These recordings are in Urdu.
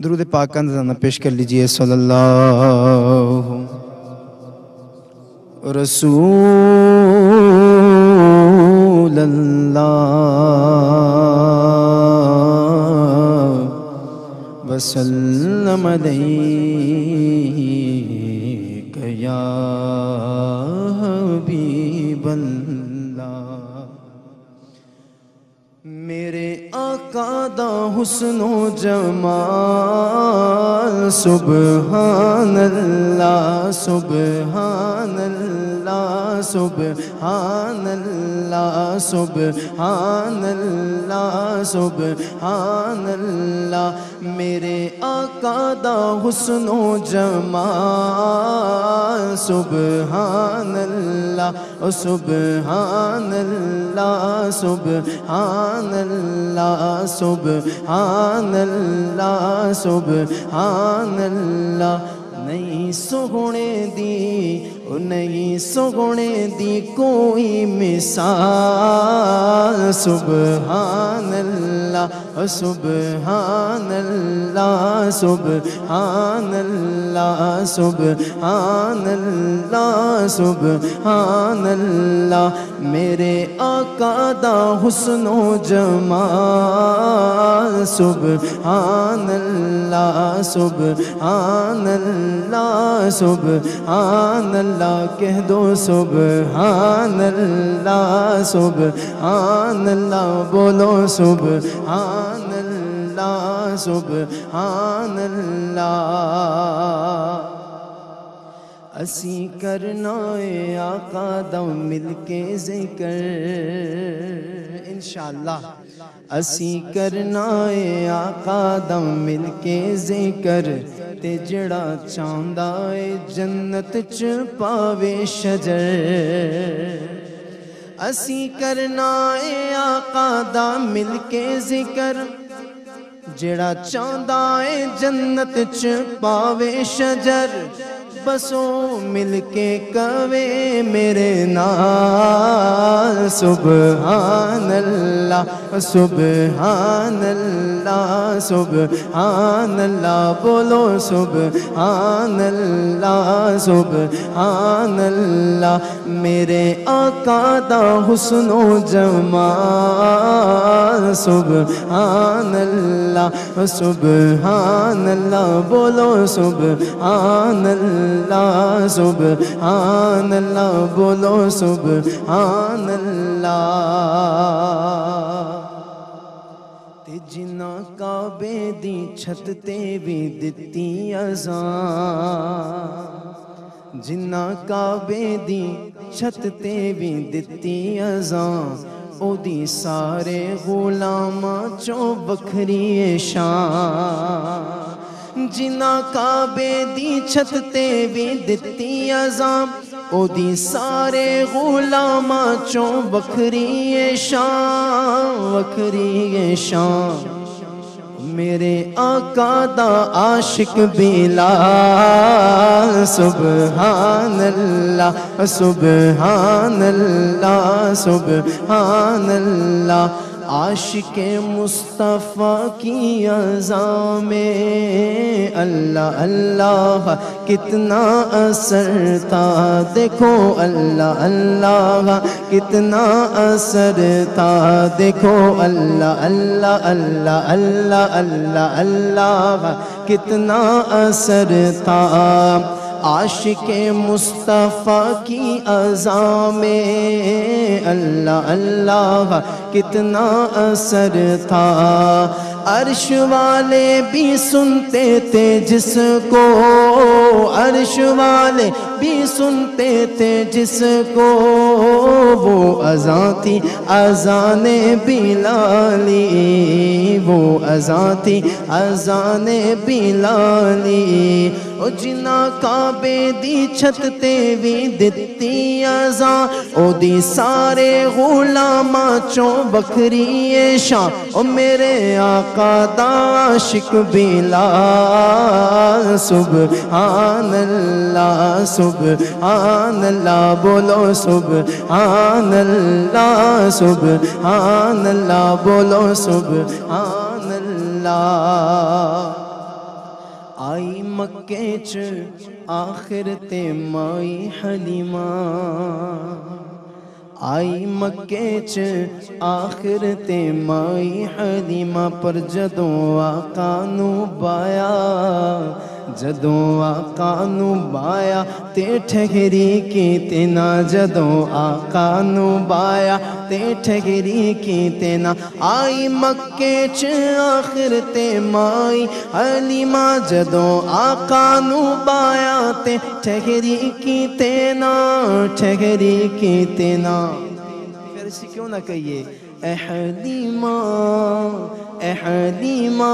درود پاک کا نذرانہ پیش کر لیجئے۔ صلی اللہ رسول اللہ وسلم علیک یا حبیب اللہ۔ میرے آقا دا حسن و جمال سبحان اللہ سبحان اللہ سبحان اللہ سبحان اللہ سبحان اللہ۔ میرے آقا دا حسن و جمال سبحان اللہ سبحان اللہ سبحان اللہ سبحان اللہ سبحان اللہ۔ نہیں سونے دی نہیں سونے دی کوئی مثال سبحان اللہ سبحان اللہ سبحان اللہ سبحان اللہ سبحان اللہ۔ میرے آقا دا حسن و جمال سبحان اللہ سبحان اللہ سبحان اللہ۔ کہہ دو سبحان اللہ سبحان اللہ، بولو سبحان اللہ سبحان اللہ۔ اسی کرنا ہے آقا دا مل کے ذکر انشاءاللہ، اسی کرنا ہے آقا دا مل کے ذکر، تے جڑا چاہندا ہے جنت چ پاوے شجر۔ اسی کرنا ہے آقا دا مل کے ذکر، جڑا چاہندا ہے جنت چ پاوے شجر، بسو مل کے کہوے میرے نال سبحان اللہ سبحان اللہ سبحان اللہ، بولو سبحان اللہ سبحان اللہ۔ میرے آقا دا حسن و جمال سبحان اللہ سبحان اللہ، بولو سبحان اللہ سبحان اللہ، بولو سبحان اللہ۔ تے جنہ کعبے دی چھت تے بھی دتی اذان، جنہ کعبے دی چھت تے بھی دتی اذان، او دی سارے غلاماں چوں بکھری شان۔ جنہ کعبے دی چھت تے بھی دتی اذان، او دی سارے غلاماں چوں بکھری شان بکھری شان۔ میرے آقا دا عاشق بلال سبحان اللہ سبحان اللہ سبحان اللہ۔ عاشق مصطفیٰ کی اذان میں اللہ اللہ کتنا اثر تھا، دیکھو اللہ اللہ کتنا اثر تھا، دیکھو اللہ اللہ اللہ اللہ اللہ اللہ کتنا اثر تھا۔ عاشق مصطفیٰ کی اذان میں اللہ اللہ کتنا اثر تھا۔ عرش والے بھی سنتے تھے جس کو، عرش والے بھی سنتے تھے جس کو، وہ اذان تھی اذان بلالی، وہ اذان تھی اذان بلالی۔ او جنہ کعبے دی چھت تے بھی دتی اذان، او دی سارے غلاماں چوں بکھری شان۔ او میرے آقا دا عاشق بلال سبحان اللہ سبحان اللہ، بولو سبحان اللہ سبحان اللہ، بولو سبحان اللہ۔ مکے چ آخر تے مائی حلیمہ آئی مکے چ آخر تے مائی حلیمہ پر جدوں آقا نو بایا جدوں آقا نو بایا تے ٹھہری کیتے نا جدوں آقا نو بایا تے ٹھہری کیتے نا آئی مکے چ آخر تے مائی حلیمہ جدوں آقا نو بایا تے ٹھہری کیتے نا ٹھہری کیتے نا پھر اسی کیوں نہ کہیے اے حلیمہ اے حلیمہ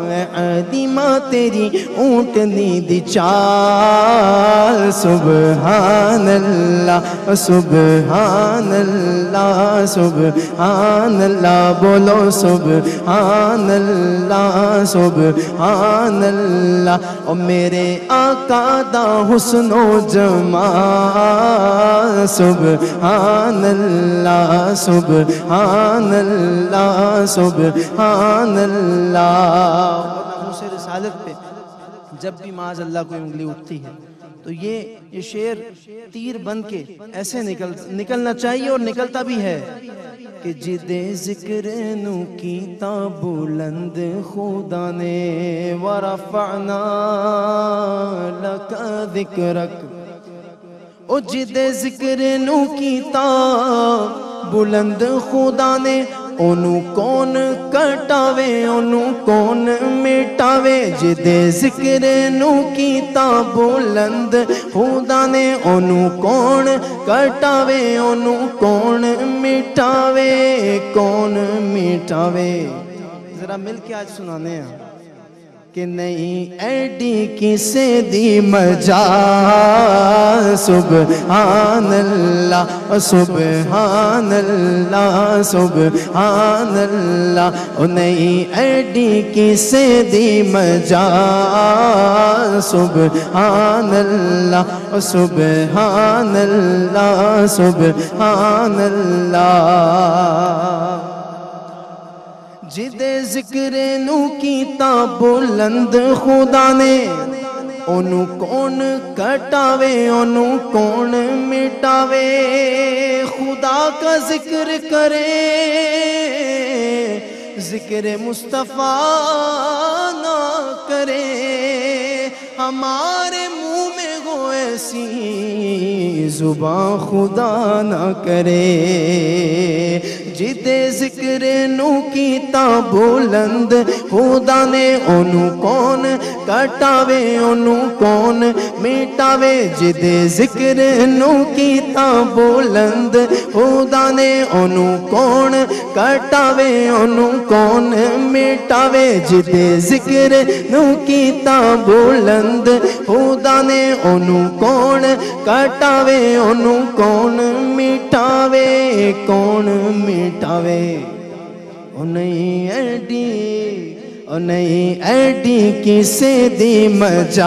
اے حلیمہ تیری اونٹنی دی چال سبحان اللہ سبحان اللہ سبحان اللہ بولو سبحان اللہ سبحان اللہ او میرے آقا دا حسن و جمال سبحان اللہ سبحان اللہ سبحان اللہ سے رسالت پہ جب بھی معاذ اللہ کوئی انگلی اٹھتی ہے تو یہ شعر تیر بن کے ایسے نکلنا چاہیے اور نکلتا بھی ہے کہ جدے ذکر نو کیتا بلند خدا نے ورفعنا لک ذکرک او جدے ذکر نو کیتا بلند خدا نے اونوں کون کٹاوے اونوں کون مٹاوے جدے ذکر نو کیتا بلند خدا نے اونوں کون کٹاوے اونوں کون مٹاوے کون مٹاوے ذرا مل کے آج سنانے ہیں کہ نہیں ایڈی کسے دی مجال سبحان اللہ سبحان اللہ سبحان اللہ او نہیں ایڈی کسے دی مجال سبحان اللہ سبحان اللہ سبحان اللہ جدے ذکر نو کیتا بلند خدا نے اونوں کون کٹاوے اونوں کون مٹاوے خدا کا ذکر کرے ذکر مصطفیٰ نہ کرے ہمارے منہ میں ہو ایسی زبان خدا نہ کرے جدے ذکر نو کیتا بلند خدا نے اونوں کون کٹاوے اونوں کون مٹاوے جدے ذکر نو کیتا بلند خدا نے اونوں کون کٹاوے اونوں کون مٹاوے جدے ذکر نو کیتا بلند خدا نے اونوں کون کٹاوے اونوں کون مٹاوے کون مٹاوے او نہیں ایڈی کسے دی مجال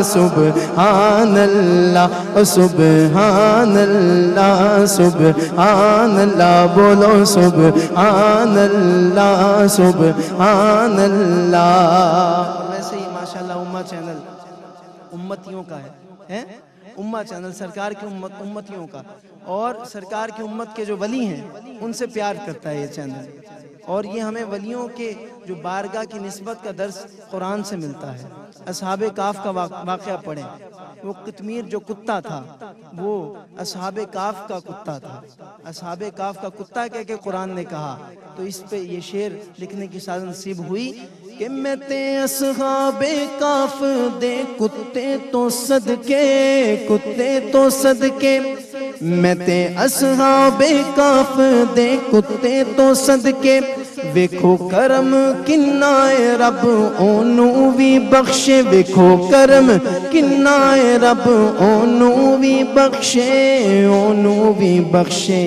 سبحان اللہ سبحان اللہ سبحان اللہ بولو سبحان اللہ سبحان اللہ ویسے ہی ماشاءاللہ امہ چینل امتیوں کا ہے امہ چینل سرکار کی امتیوں کا اور سرکار کی امت کے جو ولی ہیں ان سے پیار کرتا ہے یہ چینل اور یہ ہمیں ولیوں کے جو بارگاہ کی نسبت کا درس قرآن سے ملتا ہے اصحاب کاف کا واقعہ پڑھیں وہ قطمیر جو کتا تھا وہ اصحاب کاف کا کتا تھا اصحاب کاف کا کتا کہہ کے قرآن نے کہا تو اس پہ یہ شعر لکھنے کی سعادت نصیب ہوئی کہ میں تے اصحاب کاف دے کتے تو صدقے میں تے اصحاب کاف دے کتے تو صدقے ویکھو کرم کنائے رب اونوں وی بخشے ویکھو کرم کنائے رب اونوں وی بخشے اونوں وی بخشے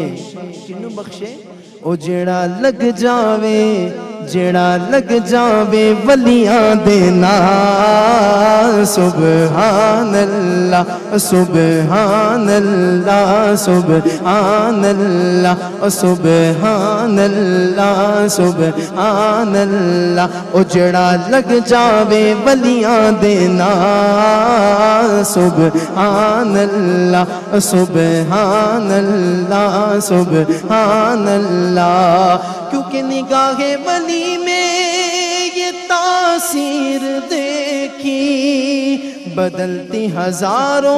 کنوں بخشے او جڑا لگ جاوے جڑا لگ جاوے ولیاں دے نال سبحان اللہ سبحان اللہ سبحان اللہ سبحان اللہ سبحان اللہ او جڑا لگ جاوے ولیاں دے نال سبحان اللہ سبحان اللہ سبحان اللہ کیونکہ نگاہ ولی میں یہ تاثیر دیکھی بدلتی ہزاروں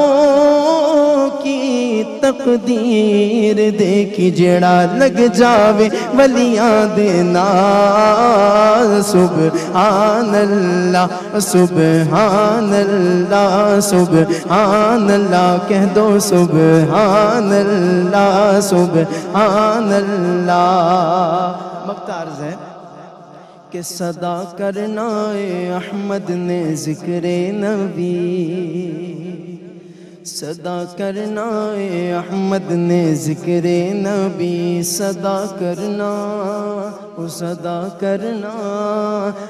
کی تقدیر دیکھی جڑا لگ جاوے ولیاں دے نال سبحان اللہ سبحان اللہ سبحان اللہ کہہ دو سبحان اللہ سبحان اللہ مقطع عرض ہے کہ صدا کرنا اے احمد نے ذکر نبی صدا کرنا اے احمد نے ذکر نبی صدا کرنا او صدا کرنا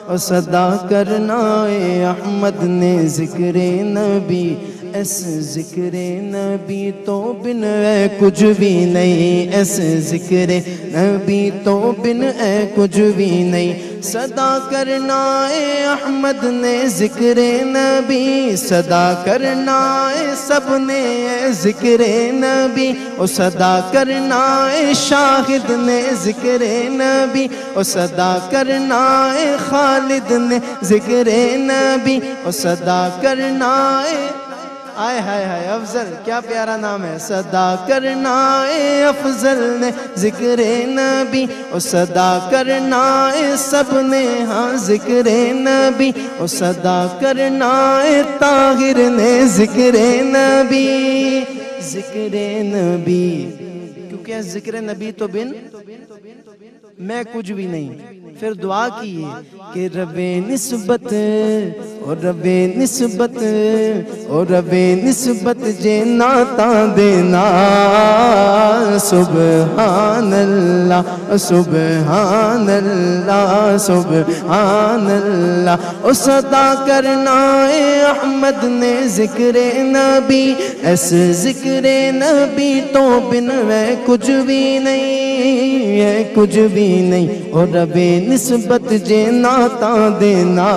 او صدا کرنا اے احمد نے ذکر نبی اس ذکر نبی تو بن اے کچھ بھی نہیں اس ذکر نبی تو بن اے کچھ بھی نہیں صدا کرنا اے احمد نے ذکر نبی صدا کرنا اے سب نے اے ذکر نبی او صدا کرنا اے شاہد نے ذکر نبی او صدا کرنا اے خالد نے ذکر نبی او صدا کرنا اے آئے ہائے ہائے افضل کیا پیارا نام ہے صدا کرنا اے افضل نے ذکر نبی او صدا کرنا اے سب نے ہاں ذکر نبی او صدا کرنا اے طاہر نے ذکر نبی ذکر نبی کیونکہ ذکر نبی تو بن میں کچھ بھی نہیں پھر دعا کیے کہ رب نسبت اور رب نسبت اور رب نسبت جے ناتا دینا سبحان اللہ سبحان اللہ سبحان اللہ او صدا کرنا اے احمد نے ذکر نبی اس ذکر نبی تو بن میں کچھ بھی نہیں ہے کچھ بھی نہیں اور رب نسبت جے ناتا دینا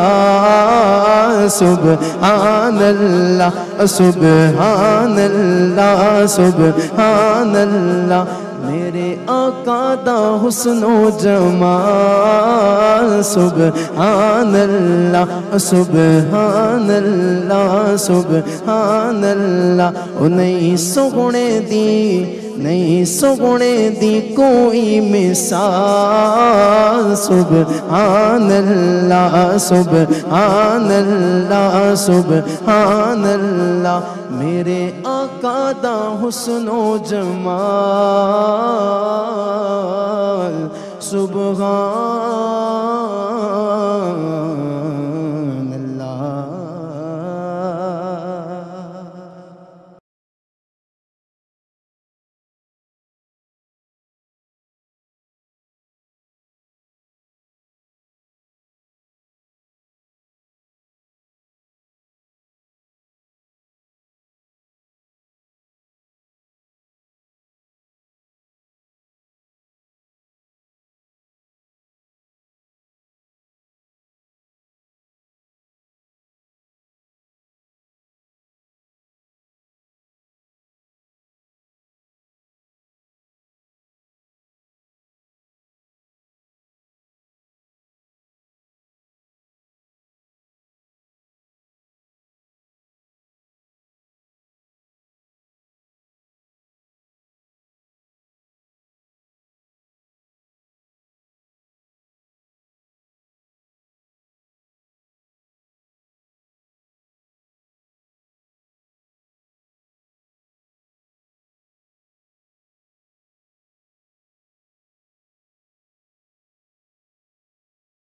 سبحان اللہ سبحان اللہ سبحان اللہ میرے آقا دا حسن و جمال سبحان اللہ سبحان اللہ سبحان اللہ او نہیں سونے دی نہیں سونے دی کوئی مثال سبحان اللہ سبحان اللہ سبحان اللہ میرے آقا دا حسن و جمال سبحان